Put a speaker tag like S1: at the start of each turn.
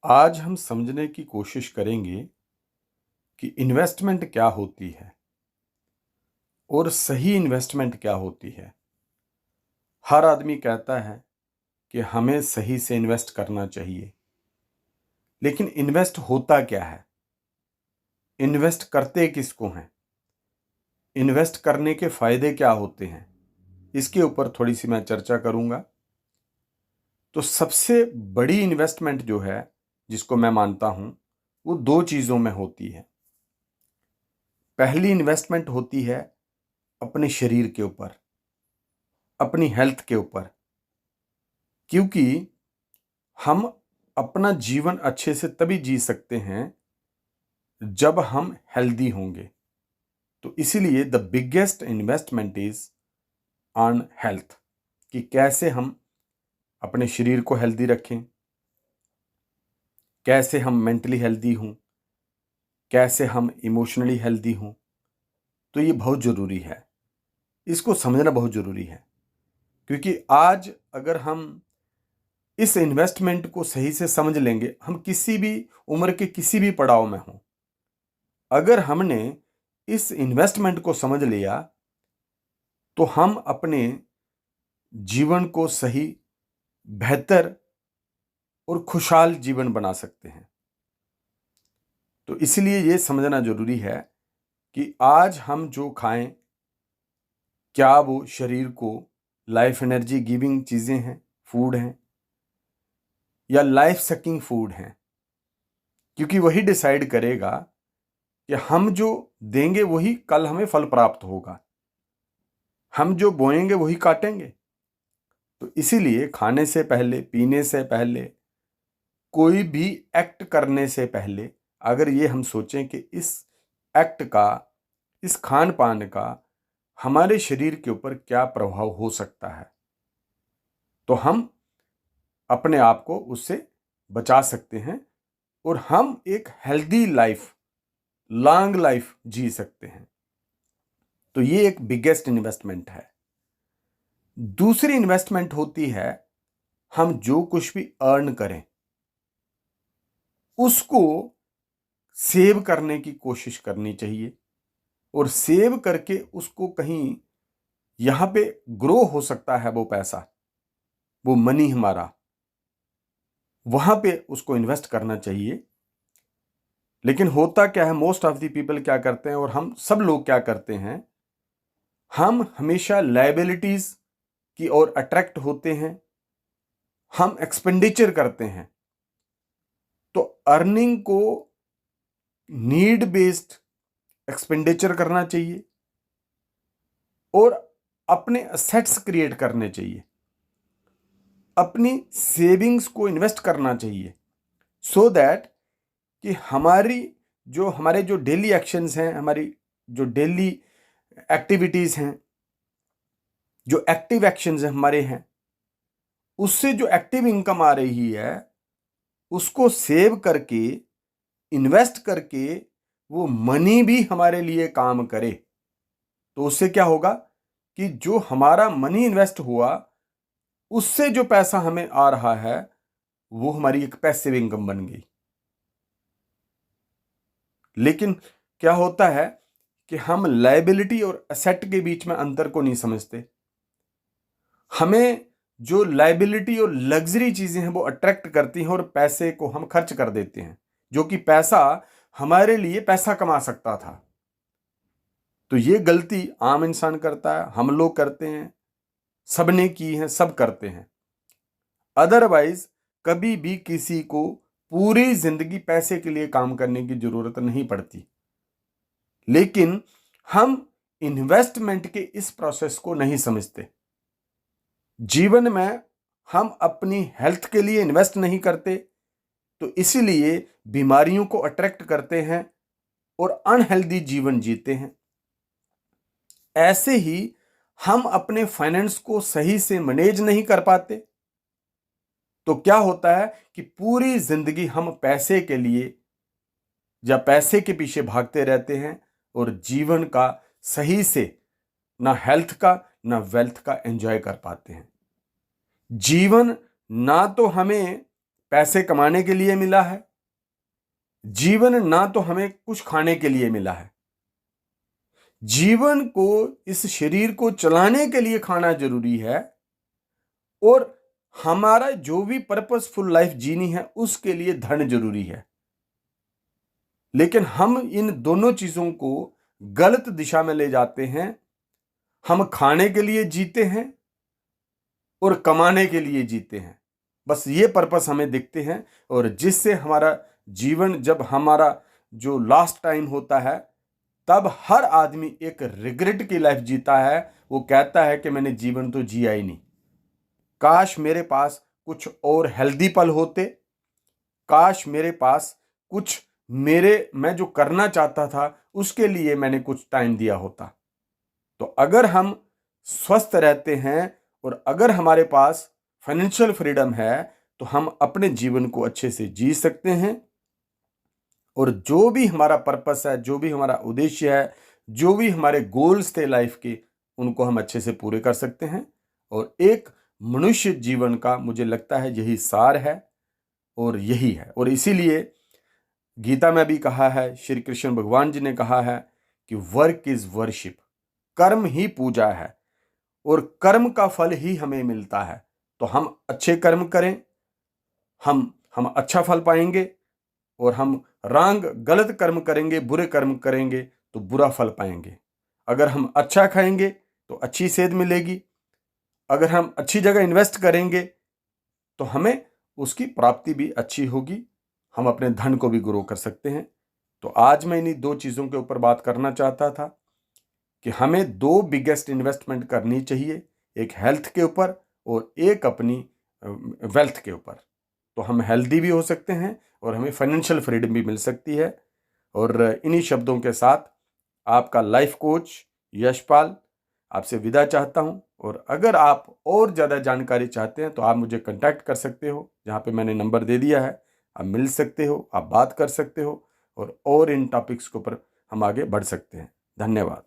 S1: आज हम समझने की कोशिश करेंगे कि इन्वेस्टमेंट क्या होती है और सही इन्वेस्टमेंट क्या होती है। हर आदमी कहता है कि हमें सही से इन्वेस्ट करना चाहिए, लेकिन इन्वेस्ट होता क्या है? इन्वेस्ट करते किसको हैं? इन्वेस्ट करने के फायदे क्या होते हैं? इसके ऊपर थोड़ी सी मैं चर्चा करूंगा। तो सबसे बड़ी इन्वेस्टमेंट जो है, जिसको मैं मानता हूं, वो दो चीजों में होती है। पहली इन्वेस्टमेंट होती है अपने शरीर के ऊपर, अपनी हेल्थ के ऊपर, क्योंकि हम अपना जीवन अच्छे से तभी जी सकते हैं जब हम हेल्दी होंगे। तो इसीलिए the biggest investment is on health, कि कैसे हम अपने शरीर को हेल्दी रखें, कैसे हम मेंटली हेल्दी हों, कैसे हम इमोशनली हेल्दी हों। तो ये बहुत ज़रूरी है, इसको समझना बहुत ज़रूरी है। क्योंकि आज अगर हम इस इन्वेस्टमेंट को सही से समझ लेंगे, हम किसी भी उम्र के किसी भी पड़ाव में हों, अगर हमने इस इन्वेस्टमेंट को समझ लिया तो हम अपने जीवन को सही, बेहतर और खुशहाल जीवन बना सकते हैं। तो इसलिए ये समझना जरूरी है कि आज हम जो खाएं, क्या वो शरीर को लाइफ एनर्जी गिविंग चीजें हैं, फूड हैं, या लाइफ सकिंग फूड हैं। क्योंकि वही डिसाइड करेगा कि हम जो देंगे वही कल हमें फल प्राप्त होगा। हम जो बोएंगे वही काटेंगे। तो इसीलिए खाने से पहले, पीने से पहले, कोई भी एक्ट करने से पहले अगर ये हम सोचें कि इस एक्ट का, इस खान पान का हमारे शरीर के ऊपर क्या प्रभाव हो सकता है, तो हम अपने आप को उससे बचा सकते हैं और हम एक हेल्दी लाइफ, लॉन्ग लाइफ जी सकते हैं। तो ये एक बिगेस्ट इन्वेस्टमेंट है। दूसरी इन्वेस्टमेंट होती है, हम जो कुछ भी अर्न करें उसको सेव करने की कोशिश करनी चाहिए, और सेव करके उसको कहीं यहां पे ग्रो हो सकता है वो पैसा, वो मनी हमारा, वहां पे उसको इन्वेस्ट करना चाहिए। लेकिन होता क्या है, मोस्ट ऑफ द पीपल क्या करते हैं और हम सब लोग क्या करते हैं, हम हमेशा लायबिलिटीज की ओर अट्रैक्ट होते हैं, हम एक्सपेंडिचर करते हैं। तो अर्निंग को नीड बेस्ड एक्सपेंडिचर करना चाहिए और अपने असेट्स क्रिएट करने चाहिए, अपनी सेविंग्स को इन्वेस्ट करना चाहिए, सो दैट कि हमारे जो डेली एक्शंस हैं, हमारी जो डेली एक्टिविटीज हैं, जो एक्टिव एक्शंस हमारे हैं, उससे जो एक्टिव इनकम आ रही है उसको सेव करके, इन्वेस्ट करके, वो मनी भी हमारे लिए काम करे। तो उससे क्या होगा कि जो हमारा मनी इन्वेस्ट हुआ उससे जो पैसा हमें आ रहा है वो हमारी एक पैसिव इनकम बन गई। लेकिन क्या होता है कि हम लायबिलिटी और एसेट के बीच में अंतर को नहीं समझते। हमें जो लायबिलिटी और लग्जरी चीजें हैं वो अट्रैक्ट करती हैं और पैसे को हम खर्च कर देते हैं, जो कि पैसा हमारे लिए पैसा कमा सकता था। तो ये गलती आम इंसान करता है, हम लोग करते हैं, सबने की है, सब करते हैं। अदरवाइज कभी भी किसी को पूरी जिंदगी पैसे के लिए काम करने की जरूरत नहीं पड़ती। लेकिन हम इन्वेस्टमेंट के इस प्रोसेस को नहीं समझते। जीवन में हम अपनी हेल्थ के लिए इन्वेस्ट नहीं करते, तो इसीलिए बीमारियों को अट्रैक्ट करते हैं और अनहेल्दी जीवन जीते हैं। ऐसे ही हम अपने फाइनेंस को सही से मैनेज नहीं कर पाते, तो क्या होता है कि पूरी जिंदगी हम पैसे के लिए या पैसे के पीछे भागते रहते हैं और जीवन का सही से ना हेल्थ का ना वेल्थ का एंजॉय कर पाते हैं। जीवन ना तो हमें पैसे कमाने के लिए मिला है, जीवन ना तो हमें कुछ खाने के लिए मिला है। जीवन को, इस शरीर को चलाने के लिए खाना जरूरी है, और हमारा जो भी पर्पसफुल लाइफ जीनी है उसके लिए धन जरूरी है। लेकिन हम इन दोनों चीजों को गलत दिशा में ले जाते हैं। हम खाने के लिए जीते हैं और कमाने के लिए जीते हैं, बस ये पर्पस हमें दिखते हैं। और जिससे हमारा जीवन, जब हमारा जो लास्ट टाइम होता है, तब हर आदमी एक रिग्रेट की लाइफ जीता है। वो कहता है कि मैंने जीवन तो जिया ही नहीं, काश मेरे पास कुछ और हेल्दी पल होते, काश मेरे पास कुछ मैं जो करना चाहता था उसके लिए मैंने कुछ टाइम दिया होता। तो अगर हम स्वस्थ रहते हैं और अगर हमारे पास फाइनेंशियल फ्रीडम है तो हम अपने जीवन को अच्छे से जी सकते हैं, और जो भी हमारा पर्पस है, जो भी हमारा उद्देश्य है, जो भी हमारे गोल्स थे लाइफ के, उनको हम अच्छे से पूरे कर सकते हैं। और एक मनुष्य जीवन का मुझे लगता है यही सार है और यही है। और इसीलिए गीता में भी कहा है, श्री कृष्ण भगवान जी ने कहा है कि वर्क इज वर्शिप, कर्म ही पूजा है और कर्म का फल ही हमें मिलता है। तो हम अच्छे कर्म करें, हम अच्छा फल पाएंगे, और हम गलत कर्म करेंगे, बुरे कर्म करेंगे तो बुरा फल पाएंगे। अगर हम अच्छा खाएंगे तो अच्छी सेहत मिलेगी, अगर हम अच्छी जगह इन्वेस्ट करेंगे तो हमें उसकी प्राप्ति भी अच्छी होगी, हम अपने धन को भी ग्रो कर सकते हैं। तो आज मैं इन्हीं दो चीज़ों के ऊपर बात करना चाहता था कि हमें दो बिगेस्ट इन्वेस्टमेंट करनी चाहिए, एक हेल्थ के ऊपर और एक अपनी वेल्थ के ऊपर। तो हम हेल्दी भी हो सकते हैं और हमें फाइनेंशियल फ्रीडम भी मिल सकती है। और इन्हीं शब्दों के साथ आपका लाइफ कोच यशपाल आपसे विदा चाहता हूं। और अगर आप और ज़्यादा जानकारी चाहते हैं तो आप मुझे कांटेक्ट कर सकते हो, जहां पे मैंने नंबर दे दिया है। आप मिल सकते हो, आप बात कर सकते हो, और इन टॉपिक्स के ऊपर हम आगे बढ़ सकते हैं। धन्यवाद।